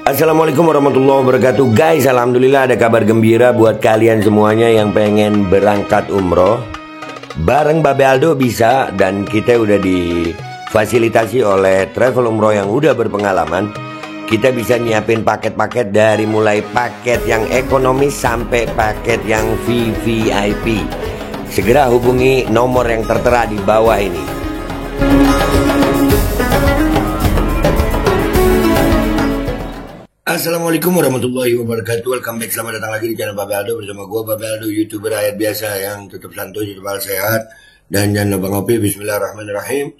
Assalamualaikum warahmatullahi wabarakatuh. Guys, alhamdulillah ada kabar gembira buat kalian semuanya yang pengen berangkat umroh. Bareng Babe Aldo bisa, dan kita udah difasilitasi oleh travel umroh yang udah berpengalaman. Kita bisa nyiapin paket-paket dari mulai paket yang ekonomis sampai paket yang VVIP. Segera hubungi nomor yang tertera di bawah ini. Assalamualaikum warahmatullahi wabarakatuh. Welcome back, selamat datang lagi di channel Babe Aldo. Bersama gue Babe Aldo, YouTuber rakyat biasa yang tetap santuy, tetap sehat, dan jangan lupa ngopi. Bismillahirrahmanirrahim.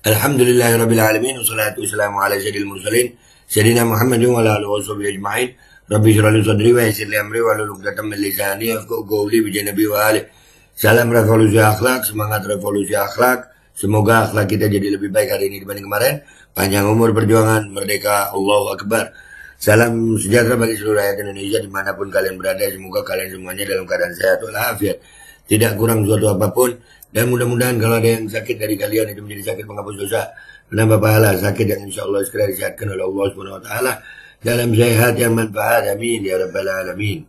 Alhamdulillahirrabbilalamin. Wassalatu wassalamu ala sayyidil mursalin Sayyidina Muhammadin wa ala alihi wa sahbihi ajma'in. Rabbi shrah li sadri wa yassir li amri wa hlul 'uqdatam min lisani yafqahu qawli bi janabi wa ali. Salam revolusi akhlak, semangat revolusi akhlak. Semoga akhlak kita jadi lebih baik hari ini dibanding kemarin. Panjang umur, perjuangan, merdeka, Allahu Akbar. Salam sejahtera bagi seluruh rakyat Indonesia dimanapun kalian berada. Semoga kalian semuanya dalam keadaan sehat walafiat, tidak kurang suatu apapun. Dan mudah-mudahan kalau ada yang sakit dari kalian itu menjadi sakit penghapus dosa, menambah pahala, sakit yang insya Allah segera disehatkan oleh Allah Subhanahu Wa Taala dalam sehat yang manfaat. Amin ya rabbal alamin.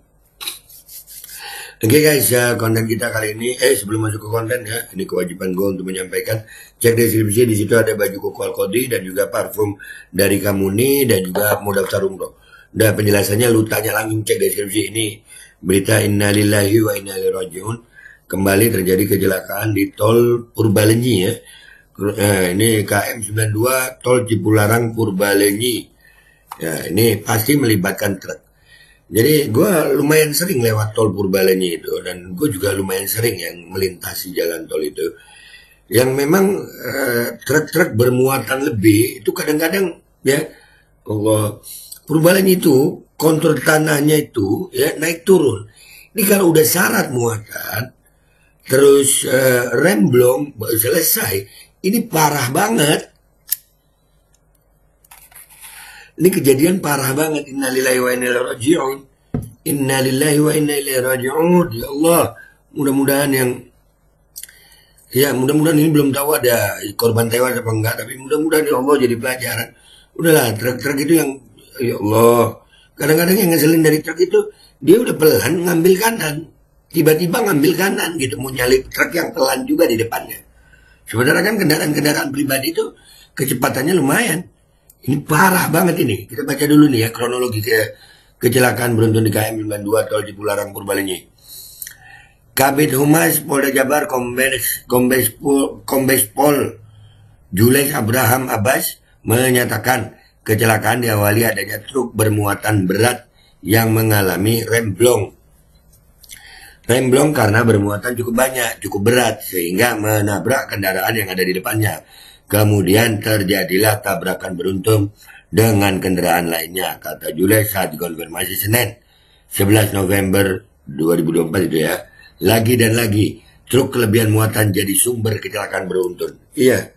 Oke guys, konten kita kali ini, sebelum masuk ke konten ya, ini kewajiban gue untuk menyampaikan. Cek deskripsi, di situ ada baju koko Al-Qodi dan juga parfum dari Kamuni dan juga mau daftar umroh. Udah penjelasannya lu tanya langsung, cek deskripsi ini. Berita innalillahi wa inna ilaihi rajiun. Kembali terjadi kecelakaan di tol Purbalenyi ya. Ini KM 92 tol Cipularang Purbalenyi. Ya, ini pasti melibatkan truk. Jadi gue lumayan sering lewat tol Purbalenyi itu, dan gue juga lumayan sering yang melintasi jalan tol itu. Yang memang truk-truk bermuatan lebih itu kadang-kadang ya, Allah, Purbalenyi itu kontur tanahnya itu ya naik turun. Ini kalau udah syarat muatan, terus remblong selesai, ini parah banget. Ini kejadian parah banget. Innalillahi wa inna ilaihi raji'un. Innalillahi wa inna ilaihi raji'un. Ya Allah, mudah-mudahan mudah-mudahan ini belum tahu ada korban tewas apa enggak, tapi mudah-mudahan ya Allah jadi pelajaran. Udahlah, truk-truk itu yang ya Allah, kadang-kadang yang ngeselin dari truk itu dia udah pelan ngambil kanan, tiba-tiba ngambil kanan gitu, mau nyalip truk yang pelan juga di depannya. Sebenarnya kan kendaraan-kendaraan pribadi itu kecepatannya lumayan. Ini parah banget ini. Kita baca dulu nih ya kronologi kecelakaan beruntun di KM 92 tol Cipularang Purbalenyi. Kabid Humas Polda Jabar Kombes Pol Jules Abraham Abbas menyatakan kecelakaan diawali adanya truk bermuatan berat yang mengalami remblong. Remblong karena bermuatan cukup banyak, cukup berat, sehingga menabrak kendaraan yang ada di depannya. Kemudian terjadilah tabrakan beruntun dengan kendaraan lainnya, kata Jules saat dikonfirmasi Senin 11 November 2024 itu ya. Lagi dan lagi, truk kelebihan muatan jadi sumber kecelakaan beruntun. Iya,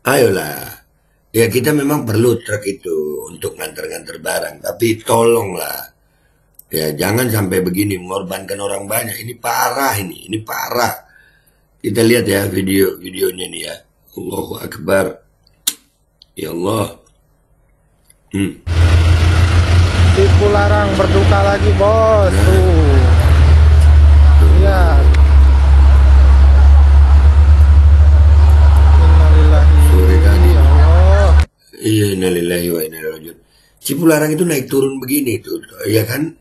ayolah. Ya kita memang perlu truk itu untuk nganter-nganter barang, tapi tolonglah. Ya jangan sampai begini mengorbankan orang banyak. Ini parah ini parah. Kita lihat ya videonya nih ya. Allahu Akbar. Ya Allah. Cipularang berduka lagi bos. Tuh. Iya. Innalillahi. Sore tadi. Ya Allah. Iya, innalillahi wa inna ilaihi raji'un. Cipularang itu naik turun begini tuh, ya kan?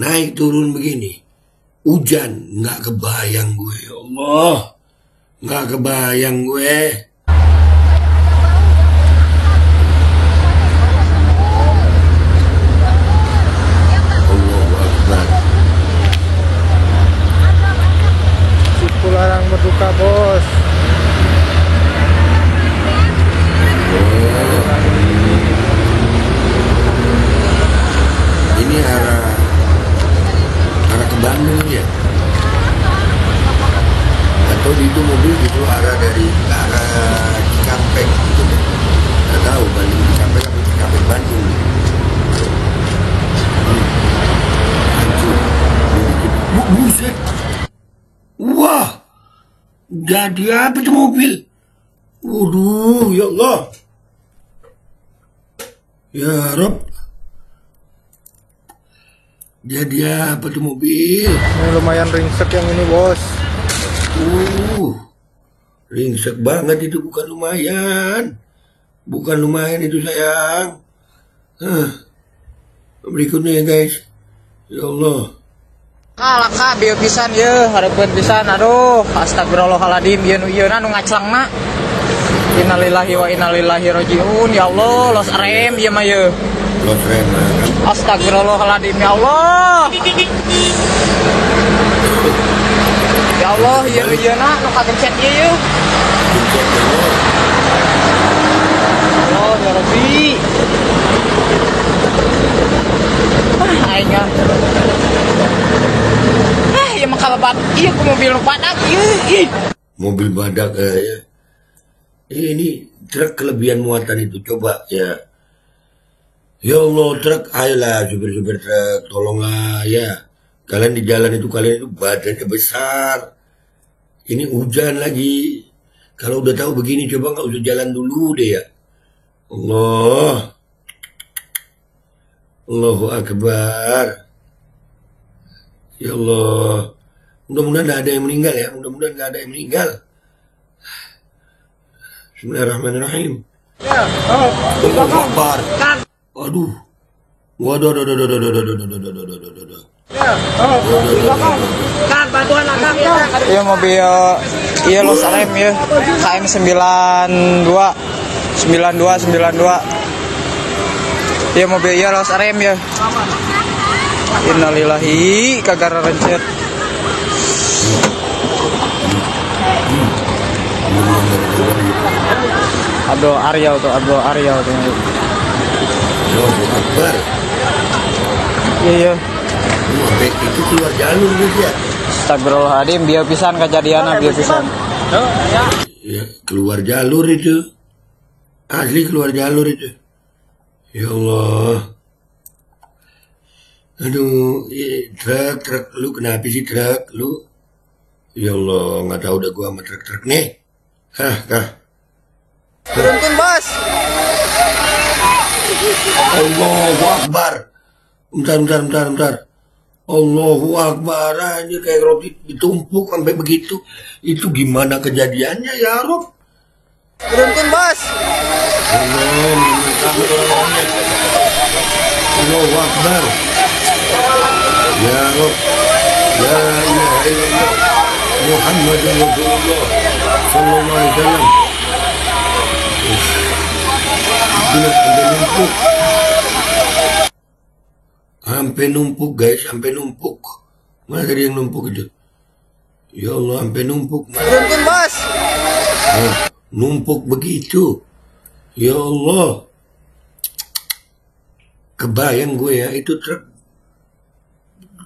Naik turun begini. Hujan, nggak kebayang gue. Ya Allah. Nggak kebayang gue. Allahu Akbar. Cipularang berduka bos. Ini arah ke Bandung ya. Atau itu mobil gitu arah dari arah Cikampek gitu deh. Nggak tahu Bandung Cikampek atau Cikampek Bandung. Buset. Wah, jadi apa itu mobil? Waduh, ya Allah. Ya Rob. Jadi apa tuh mobil? Ini lumayan ringsek yang ini bos. Ringsek banget itu, bukan lumayan. Bukan lumayan itu sayang. Berikutnya ya guys. Ya Allah. Laka bieu pisan ye, hareupeun pisan. Aduh, astagfirullahaladzim, ieu nu ngaclangna. Innalillahi wa inna ilaihi rajiun. Ya Allah, los rem ieu mah ye. Los rem kan. Astagfirullahaladzim, ya Allah. Ya Allah, ieu-ieuna nu kagencet ieu ye. Allah, ya Rabbi. Aing ieu mah kababat ieu ku mobil nu padak ieu. Mobil badak ya. Ini truk kelebihan muatan itu, coba ya. Ya Allah, truk, ayolah supir-supir truk, tolonglah ya. Kalian di jalan itu, kalian itu badannya besar. Ini hujan lagi. Kalau udah tahu begini, coba nggak usah jalan dulu deh ya. Allah. Allahu Akbar. Ya Allah. Mudah-mudahan nggak ada yang meninggal ya. Mudah-mudahan nggak ada yang meninggal. Bismillahirrahmanirrahim. Allahu Akbar. Aduh. Waduh, Iya mobil iya Los Rem ya KM 92 iya mobil iya Los Rem ya. Innalillahi kagak rencet. Abdul Arya tuh Allahu Akbar. Iya Itu keluar jalur gitu ya. Astagfirullahaladzim, biar pisan kejadiannya biar pisan. Ya, keluar jalur itu. Asli keluar jalur itu. Ya Allah. Aduh, truk lu kenapa sih truk lu? Ya Allah, nggak tahu udah gua sama truk nih. Beruntun bos. Allahu Akbar. Bentar. Allahu Akbar, aja kayak roti ditumpuk sampai begitu. Itu gimana kejadiannya ya Rob? Beruntun bos. Allahu Akbar. Ya Rob. La ilaha illallah. Muhammadur Rasulullah sallallahu alaihi wasallam. Sampai numpuk guys, sampai numpuk. Mana tadi yang numpuk itu? Ya Allah, sampai numpuk. Beruntun bos. Numpuk begitu. Ya Allah. Kebayang gue ya, itu truk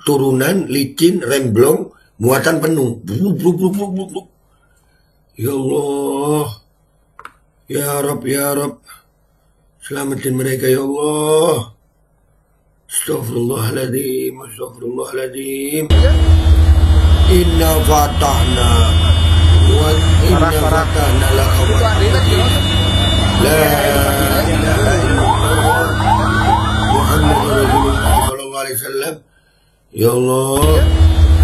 turunan, licin, remblong, muatan penuh. Ya Allah. Ya Rabb, ya Rabb. Selamatin mereka ya Allah. Astagfirullahaladzim. Inna fatahna wa inna fatahna laka la ilaha illallah Muhammadur Rasulullah sallallahu alaihi wasallam. Ya Allah,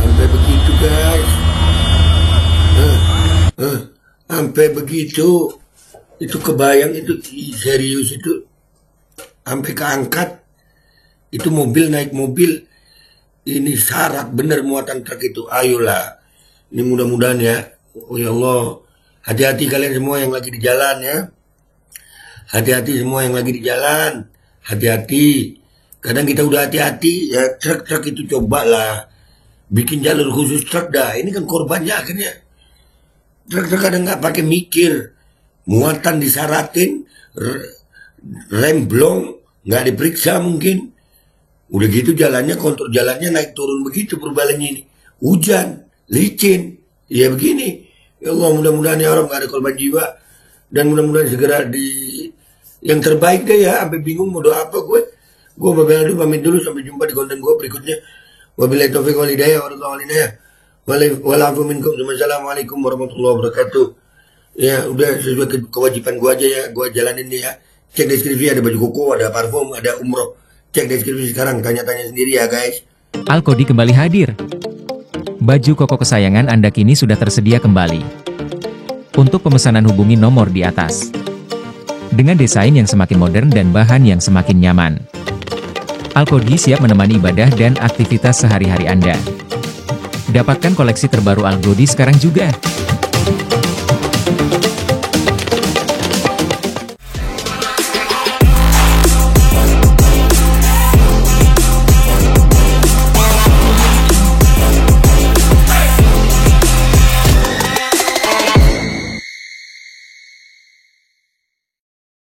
sampai begitu guys. Sampai begitu. Itu kebayang, itu serius itu. Sampai keangkat. Itu mobil naik mobil, ini syarat bener muatan truk itu. Ayolah, ini mudah-mudahan ya. Oh ya Allah, hati-hati kalian semua yang lagi di jalan ya. Hati-hati semua yang lagi di jalan. Hati-hati. Kadang kita udah hati-hati ya, truk-truk itu cobalah bikin jalur khusus truk dah. Ini kan korbannya akhirnya. Truk-truk kadang nggak pakai mikir, muatan disyaratin, remblong nggak diperiksa mungkin. Udah gitu jalannya, kontur jalannya naik turun begitu perbalannya ini. Hujan, licin, ya begini. Ya Allah, mudah-mudahan ya Allah nggak ada korban jiwa. Dan mudah-mudahan segera yang terbaik deh ya. Sampai bingung mau doa apa gue. Gue Babel dulu, pamit dulu. Sampai jumpa di konten gue berikutnya. Wabillahi taufiq wal hidayah. Wassalamualaikum warahmatullahi wabarakatuh. Ya udah sesuai kewajiban gue aja ya. Gue jalanin nih ya. Cek deskripsi, ada baju koko, ada parfum, ada umroh. Cek deskripsi sekarang, tanya-tanya sendiri ya guys. Alkodi kembali hadir. Baju koko kesayangan Anda kini sudah tersedia kembali. Untuk pemesanan hubungi nomor di atas. Dengan desain yang semakin modern dan bahan yang semakin nyaman. Alkodi siap menemani ibadah dan aktivitas sehari-hari Anda. Dapatkan koleksi terbaru Alkodi sekarang juga.